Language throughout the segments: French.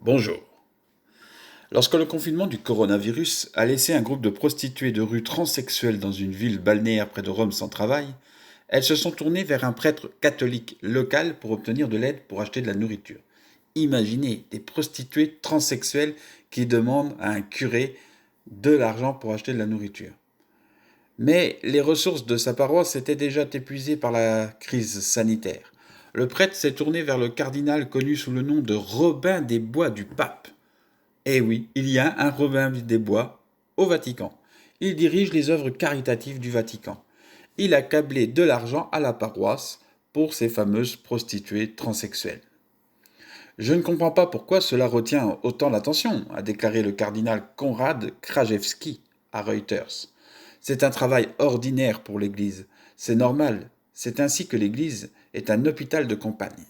Bonjour. Lorsque le confinement du coronavirus a laissé un groupe de prostituées de rue transsexuelles dans une ville balnéaire près de Rome sans travail, elles se sont tournées vers un prêtre catholique local pour obtenir de l'aide pour acheter de la nourriture. Imaginez des prostituées transsexuelles qui demandent à un curé de l'argent pour acheter de la nourriture. Mais les ressources de sa paroisse étaient déjà épuisées par la crise sanitaire. Le prêtre s'est tourné vers le cardinal connu sous le nom de Robin des Bois du Pape. Eh oui, il y a un Robin des Bois au Vatican. Il dirige les œuvres caritatives du Vatican. Il a câblé de l'argent à la paroisse pour ces fameuses prostituées transsexuelles. Je ne comprends pas pourquoi cela retient autant l'attention, a déclaré le cardinal Konrad Krajewski à Reuters. C'est un travail ordinaire pour l'Église. C'est normal. C'est ainsi que l'Église est un hôpital de campagne.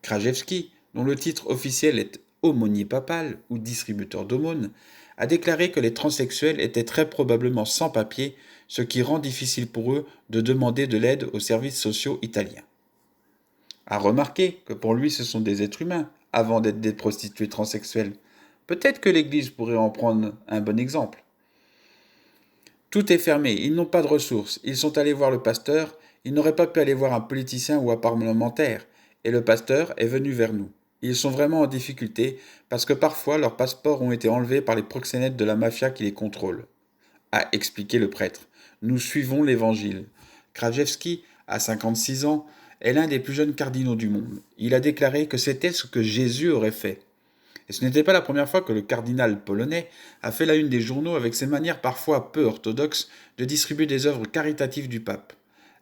Krajewski, dont le titre officiel est aumônier papal ou distributeur d'aumônes, a déclaré que les transsexuels étaient très probablement sans papier, ce qui rend difficile pour eux de demander de l'aide aux services sociaux italiens. A remarqué que pour lui ce sont des êtres humains, avant d'être des prostituées transsexuelles. Peut-être que l'Église pourrait en prendre un bon exemple. Tout est fermé, ils n'ont pas de ressources, ils sont allés voir le pasteur, ils n'auraient pas pu aller voir un politicien ou un parlementaire, et le pasteur est venu vers nous. Ils sont vraiment en difficulté parce que parfois leurs passeports ont été enlevés par les proxénètes de la mafia qui les contrôle, a expliqué le prêtre. Nous suivons l'évangile. Krajewski, à 56 ans, est l'un des plus jeunes cardinaux du monde. Il a déclaré que c'était ce que Jésus aurait fait. Et ce n'était pas la première fois que le cardinal polonais a fait la une des journaux avec ses manières parfois peu orthodoxes de distribuer des œuvres caritatives du pape.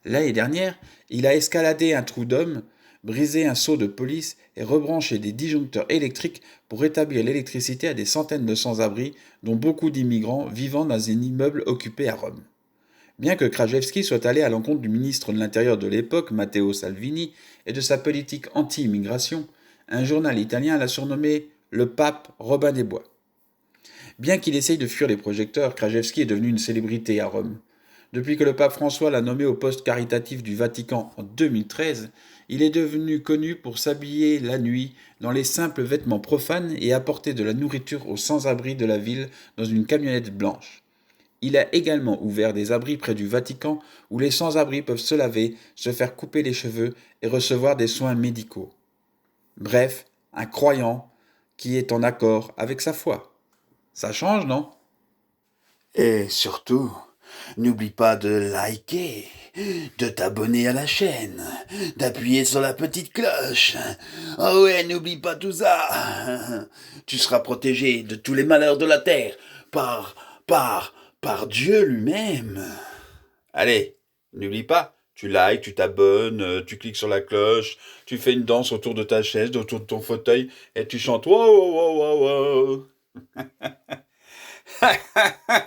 L'année dernière, il a escaladé un trou d'homme, brisé un seau de police et rebranché des disjoncteurs électriques pour rétablir l'électricité à des centaines de sans-abri, dont beaucoup d'immigrants vivant dans un immeuble occupé à Rome. Bien que Krajewski soit allé à l'encontre du ministre de l'Intérieur de l'époque, Matteo Salvini, et de sa politique anti-immigration, un journal italien l'a surnommé le pape Robin des Bois. Bien qu'il essaye de fuir les projecteurs, Krajewski est devenu une célébrité à Rome. Depuis que le pape François l'a nommé au poste caritatif du Vatican en 2013, il est devenu connu pour s'habiller la nuit dans les simples vêtements profanes et apporter de la nourriture aux sans-abri de la ville dans une camionnette blanche. Il a également ouvert des abris près du Vatican où les sans-abri peuvent se laver, se faire couper les cheveux et recevoir des soins médicaux. Bref, un croyant qui est en accord avec sa foi. Ça change, non? Et surtout, n'oublie pas de liker, de t'abonner à la chaîne, d'appuyer sur la petite cloche. Oh ouais, n'oublie pas tout ça. Tu seras protégé de tous les malheurs de la terre par, par Dieu lui-même. Allez, n'oublie pas, tu likes, tu t'abonnes, tu cliques sur la cloche, tu fais une danse autour de ta chaise, autour de ton fauteuil, et tu chantes wow, wow, wow, wow, wow.